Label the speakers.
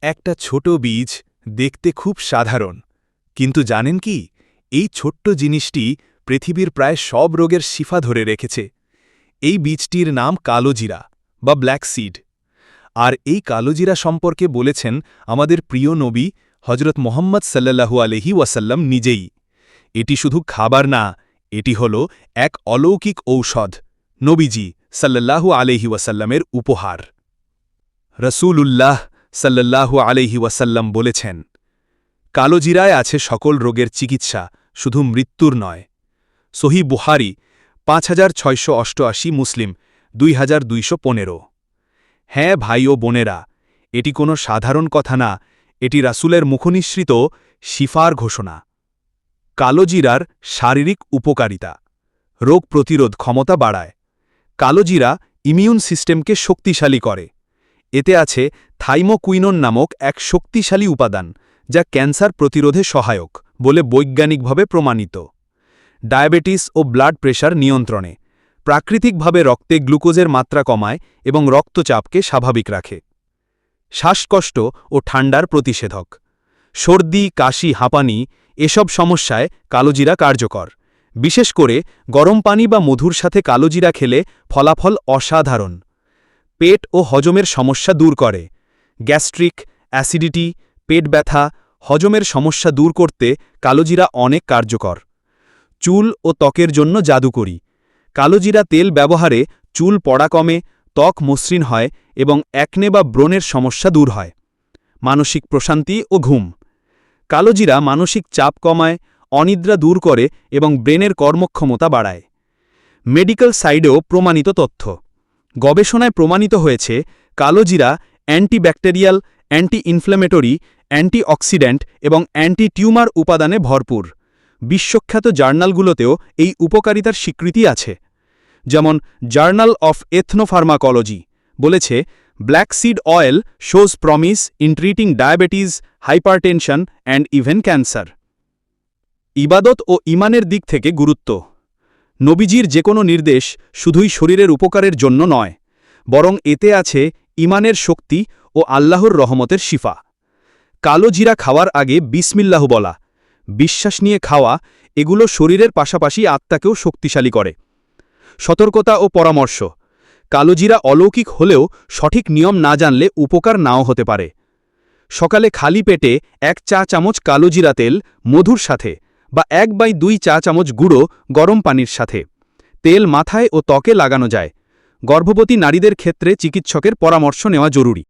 Speaker 1: একটা ছোট বীজ দেখতে খুব সাধারণ, কিন্তু জানেন কি এই ছোট্ট জিনিসটি পৃথিবীর প্রায় সব রোগের শিফা ধরে রেখেছে। এই বীজটির নাম কালোজিরা বা ব্ল্যাক সিড। আর এই কালোজিরা সম্পর্কে বলেছেন আমাদের প্রিয় নবী হজরত মোহাম্মদ সাল্লাল্লাহু আলাইহি ওয়াসাল্লাম নিজেই। এটি শুধু খাবার না, এটি হল এক অলৌকিক ঔষধ, নবীজি সাল্লাল্লাহু আলাইহি ওয়াসাল্লামের উপহার। রসূলুল্লাহ সাল্লাল্লাহু আলাইহি ওয়াসাল্লাম বলেছেন, কালোজিরায় আছে সকল রোগের চিকিৎসা, শুধু মৃত্যুর নয়। সহিহ বুখারী 5688, মুসলিম 2215। হ্যাঁ ভাই ও বোনেরা, এটি কোনো সাধারণ কথা না, এটি রাসূলের মুখনিসৃত শিফার ঘোষণা। কালোজিরার শারীরিক উপকারিতা: রোগ প্রতিরোধ ক্ষমতা বাড়ায়। কালোজিরা ইমিউন সিস্টেমকে শক্তিশালী করে। এতে আছে থাইমোকুইনোন নামক এক শক্তিশালী উপাদান, যা ক্যান্সার প্রতিরোধে সহায়ক বলে বৈজ্ঞানিকভাবে প্রমাণিত। ডায়াবেটিস ও ব্লাড প্রেশার নিয়ন্ত্রণে, প্রাকৃতিকভাবে রক্তে গ্লুকোজের মাত্রা কমায় এবং রক্তচাপকে স্বাভাবিক রাখে। শ্বাসকষ্ট ও ঠান্ডার প্রতিষেধক, সর্দি, কাশি, হাঁপানি এসব সমস্যায় কালোজিরা কার্যকর। বিশেষ করে গরম পানি বা মধুর সাথে কালোজিরা খেলে ফলাফল অসাধারণ। পেট ও হজমের সমস্যা দূর করে। গ্যাস্ট্রিক, অ্যাসিডিটি, পেট ব্যথা, হজমের সমস্যা দূর করতে কালোজিরা অনেক কার্যকর। চুল ও ত্বকের জন্য জাদুকরি, কালোজিরা তেল ব্যবহারে চুল পড়া কমে, ত্বক মসৃণ হয় এবং অ্যাকনে বা ব্রণের সমস্যা দূর হয়। মানসিক প্রশান্তি ও ঘুম, কালোজিরা মানসিক চাপ কমায়, অনিদ্রা দূর করে এবং ব্রেনের কর্মক্ষমতা বাড়ায়। মেডিকেল সাইডেও প্রমাণিত তথ্য, গবেষণায় প্রমাণিত হয়েছে কালোজিরা অ্যান্টিব্যাকটেরিয়াল, অ্যান্টি ইনফ্ল্যামেটরি, অ্যান্টিঅক্সিডেন্ট এবং অ্যান্টি টিউমার উপাদানে ভরপুর। বিশ্বখ্যাত জার্নালগুলোতেও এই উপকারিতার স্বীকৃতি আছে। যেমন জার্নাল অফ এথনোফার্মাকোলজি বলেছে, black seed oil shows promise in treating diabetes, hypertension and even cancer. ইবাদত ও ইমানের দিক থেকে গুরুত্ব, নবীজির যে কোনো নির্দেশ শুধুই শরীরের উপকারের জন্য নয়, বরং এতে আছে ইমানের শক্তি ও আল্লাহর রহমতের শিফা। কালোজিরা খাওয়ার আগে বিসমিল্লাহ বলা, বিশ্বাস নিয়ে খাওয়া, এগুলো শরীরের পাশাপাশি আত্মাকেও শক্তিশালী করে। সতর্কতা ও পরামর্শ, কালোজিরা অলৌকিক হলেও সঠিক নিয়ম না জানলে উপকার নাও হতে পারে। সকালে খালি পেটে 1 চা চামচ কালোজিরা তেল মধুর সাথে বা 1/2 চা চামচ গুঁড়ো গরম পানির সাথে। তেল মাথায় ও ত্বকে লাগানো যায়। গর্ভবতী নারীদের ক্ষেত্রে চিকিৎসকের পরামর্শ নেওয়া জরুরি।